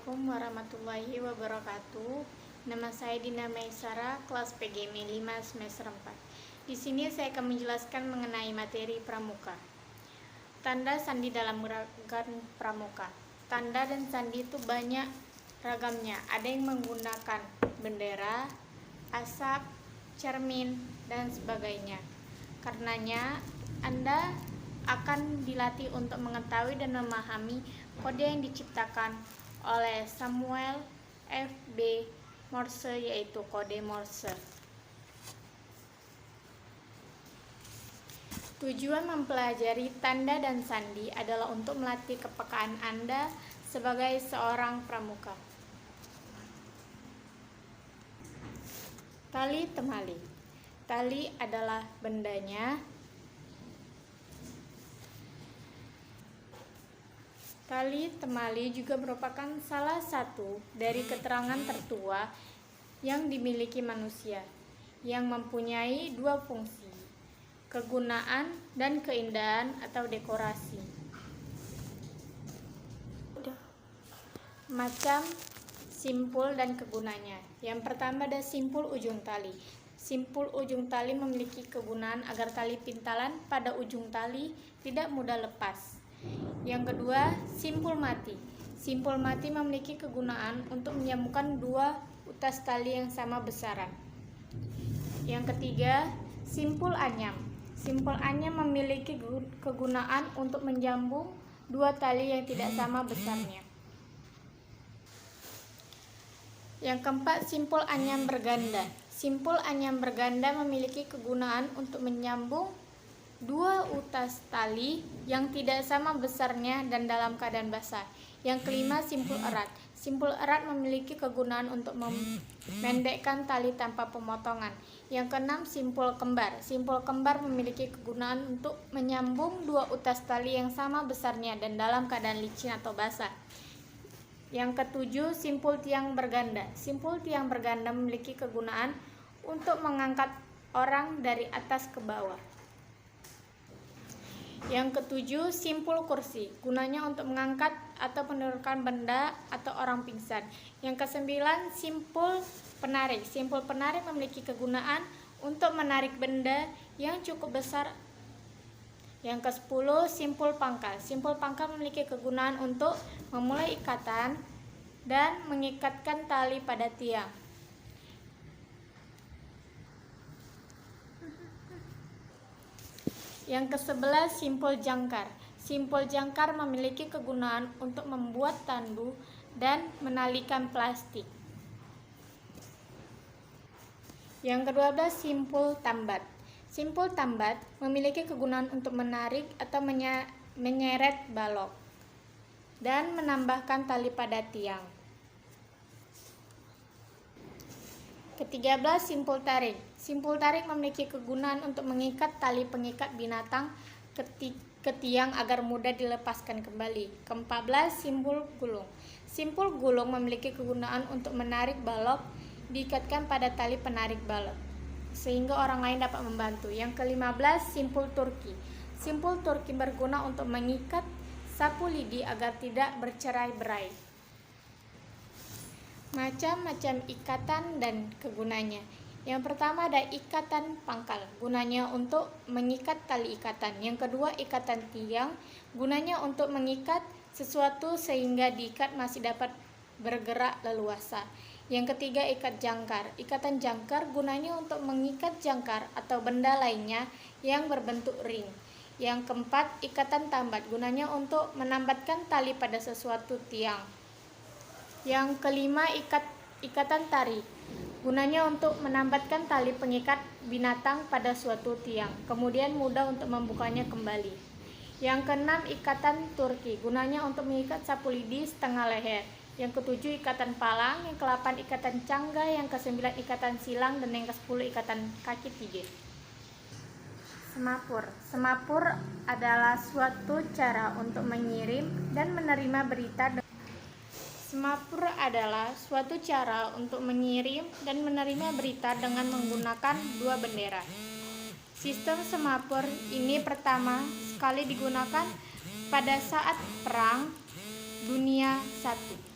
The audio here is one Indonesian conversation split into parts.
Assalamualaikum warahmatullahi wabarakatuh. Nama saya Dina Maisara, kelas PGM 5 semester 4. Di sini saya akan menjelaskan mengenai materi pramuka. Tanda sandi dalam ragam pramuka. Tanda dan sandi itu banyak ragamnya. Ada yang menggunakan bendera, asap, cermin, dan sebagainya. Karenanya, Anda akan dilatih untuk mengetahui dan memahami kode yang diciptakan oleh Samuel F.B. Morse, yaitu kode Morse. Tujuan mempelajari tanda dan sandi adalah untuk melatih kepekaan Anda sebagai seorang pramuka. Tali temali. Tali adalah bendanya. Tali temali juga merupakan salah satu dari keterangan tertua yang dimiliki manusia, yang mempunyai dua fungsi, kegunaan dan keindahan atau dekorasi. Macam simpul dan kegunaannya. Yang pertama ada simpul ujung tali. Simpul ujung tali memiliki kegunaan agar tali pintalan pada ujung tali tidak mudah lepas. Yang kedua, simpul mati. Simpul mati memiliki kegunaan untuk menyambungkan dua utas tali yang sama besaran. Yang ketiga, simpul anyam. Simpul anyam memiliki kegunaan untuk menyambung dua tali yang tidak sama besarnya. Yang keempat, simpul anyam berganda. Simpul anyam berganda memiliki kegunaan untuk menyambung dua utas tali yang tidak sama besarnya dan dalam keadaan basah. Yang kelima, simpul erat. Simpul erat memiliki kegunaan untuk memendekkan tali tanpa pemotongan. Yang keenam, simpul kembar. Simpul kembar memiliki kegunaan untuk menyambung dua utas tali yang sama besarnya dan dalam keadaan licin atau basah. Yang ketujuh, simpul tiang berganda. Simpul tiang berganda memiliki kegunaan untuk mengangkat orang dari atas ke bawah. Yang ketujuh, simpul kursi. Gunanya untuk mengangkat atau menurunkan benda atau orang pingsan. Yang kesembilan, simpul penarik. Simpul penarik memiliki kegunaan untuk menarik benda yang cukup besar. Yang ke-10, simpul pangkal. Simpul pangkal memiliki kegunaan untuk memulai ikatan dan mengikatkan tali pada tiang. Yang ke-11, simpul jangkar. Simpul jangkar memiliki kegunaan untuk membuat tandu dan menalikan plastik. Yang ke-12, simpul tambat. Simpul tambat memiliki kegunaan untuk menarik atau menyeret balok dan menambahkan tali pada tiang. Ke-13, simpul tarik. Simpul tarik memiliki kegunaan untuk mengikat tali pengikat binatang ke tiang agar mudah dilepaskan kembali. Ke-14, simpul gulung. Simpul gulung memiliki kegunaan untuk menarik balok diikatkan pada tali penarik balok sehingga orang lain dapat membantu. Yang ke-15, simpul turki. Simpul turki berguna untuk mengikat sapu lidi agar tidak bercerai-berai. Macam-macam ikatan dan kegunaannya. Yang pertama ada ikatan pangkal, gunanya untuk mengikat tali ikatan. Yang kedua, ikatan tiang, gunanya untuk mengikat sesuatu sehingga diikat masih dapat bergerak leluasa. Yang ketiga, ikat jangkar. Ikatan jangkar gunanya untuk mengikat jangkar atau benda lainnya yang berbentuk ring. Yang keempat, ikatan tambat, gunanya untuk menambatkan tali pada sesuatu tiang. Yang kelima, ikatan tarik, gunanya untuk menambatkan tali pengikat binatang pada suatu tiang, kemudian mudah untuk membukanya kembali. Yang keenam, ikatan turki, gunanya untuk mengikat sapu lidi setengah leher. Yang ketujuh, ikatan palang. Yang ke-8, ikatan cangga. Yang ke-9, ikatan silang. Dan yang ke-10, ikatan kaki tiga. Semapur. Semapur adalah suatu cara untuk mengirim dan menerima berita. Semapur adalah suatu cara untuk mengirim dan menerima berita dengan menggunakan dua bendera. Sistem semapur ini pertama sekali digunakan pada saat Perang Dunia I.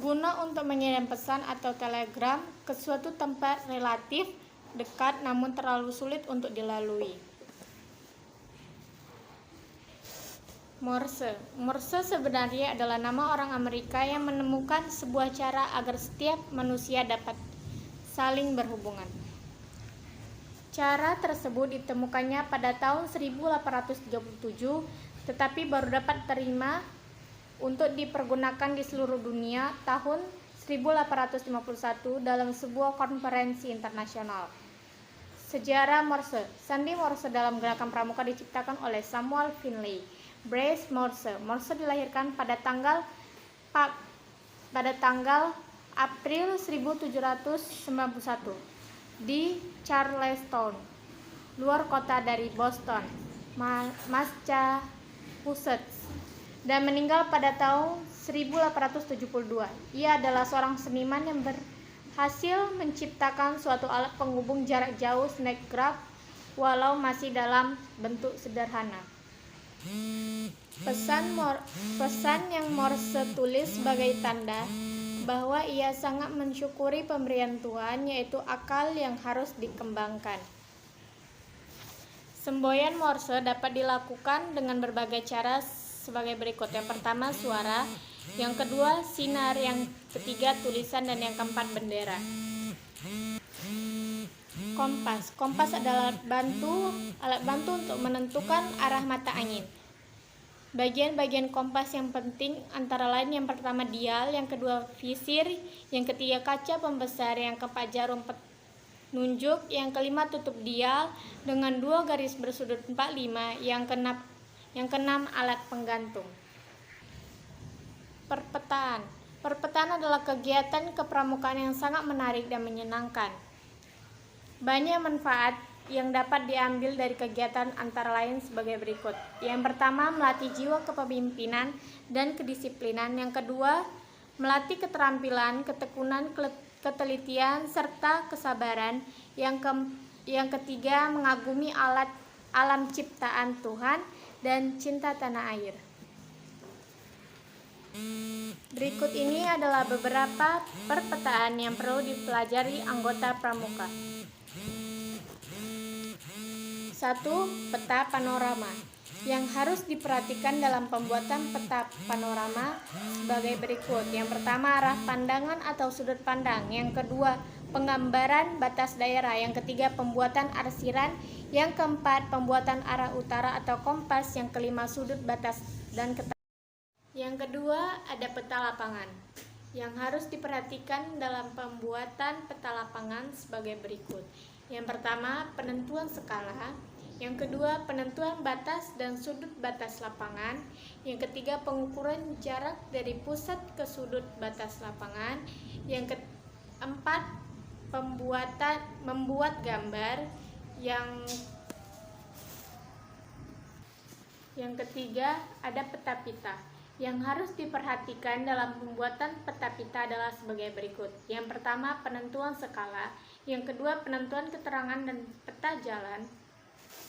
guna untuk mengirim pesan atau telegram ke suatu tempat relatif dekat namun terlalu sulit untuk dilalui. Morse. Morse sebenarnya adalah nama orang Amerika yang menemukan sebuah cara agar setiap manusia dapat saling berhubungan. Cara tersebut ditemukannya pada tahun 1837, tetapi baru dapat diterima untuk dipergunakan di seluruh dunia tahun 1851 dalam sebuah konferensi internasional. Sejarah Morse. Sandi Morse dalam gerakan pramuka diciptakan oleh Samuel Finley. Blaise Morse. Morse dilahirkan pada tanggal April 1791 di Charlestown, luar kota dari Boston, Massachusetts, dan meninggal pada tahun 1872. Ia adalah seorang seniman yang berhasil menciptakan suatu alat penghubung jarak jauh snapgraph walau masih dalam bentuk sederhana. Pesan yang Morse tulis sebagai tanda bahwa ia sangat mensyukuri pemberian Tuhan, yaitu akal yang harus dikembangkan. Semboyan Morse dapat dilakukan dengan berbagai cara sebagai berikut. Yang pertama, suara. Yang kedua, sinar. Yang ketiga, tulisan. Dan yang keempat, bendera. Kompas. Kompas adalah alat bantu untuk menentukan arah mata angin. Bagian-bagian kompas yang penting antara lain yang pertama dial, yang kedua visir, yang ketiga kaca pembesar, yang keempat jarum penunjuk, yang kelima tutup dial dengan 2 garis bersudut 45, yang keenam alat penggantung. Perpetaan. Perpetaan adalah kegiatan kepramukaan yang sangat menarik dan menyenangkan. Banyak manfaat yang dapat diambil dari kegiatan antara lain sebagai berikut. Yang pertama, melatih jiwa kepemimpinan dan kedisiplinan. Yang kedua, melatih keterampilan, ketekunan, ketelitian, serta kesabaran. Yang ketiga, mengagumi alam ciptaan Tuhan dan cinta tanah air. Berikut ini adalah beberapa perpetaan yang perlu dipelajari anggota pramuka. 1. Peta panorama. Yang harus diperhatikan dalam pembuatan peta panorama sebagai berikut. Yang pertama, arah pandangan atau sudut pandang. Yang kedua, penggambaran batas daerah. Yang ketiga, pembuatan arsiran. Yang keempat, pembuatan arah utara atau kompas. Yang kelima, sudut batas dan keterangan. Yang kedua, ada peta lapangan. Yang harus diperhatikan dalam pembuatan peta lapangan sebagai berikut. Yang pertama, penentuan skala. Yang kedua, penentuan batas dan sudut batas lapangan. Yang ketiga, pengukuran jarak dari pusat ke sudut batas lapangan. Yang keempat, membuat gambar. Yang ketiga, ada peta pita. Yang harus diperhatikan dalam pembuatan peta pita adalah sebagai berikut. Yang pertama, penentuan skala. Yang kedua, penentuan keterangan dan peta jalan.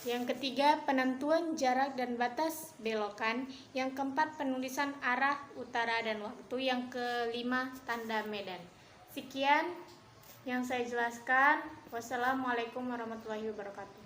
Yang ketiga, penentuan jarak dan batas belokan. Yang keempat, penulisan arah, utara, dan waktu. Yang kelima, tanda medan. Sekian yang saya jelaskan. Wassalamualaikum warahmatullahi wabarakatuh.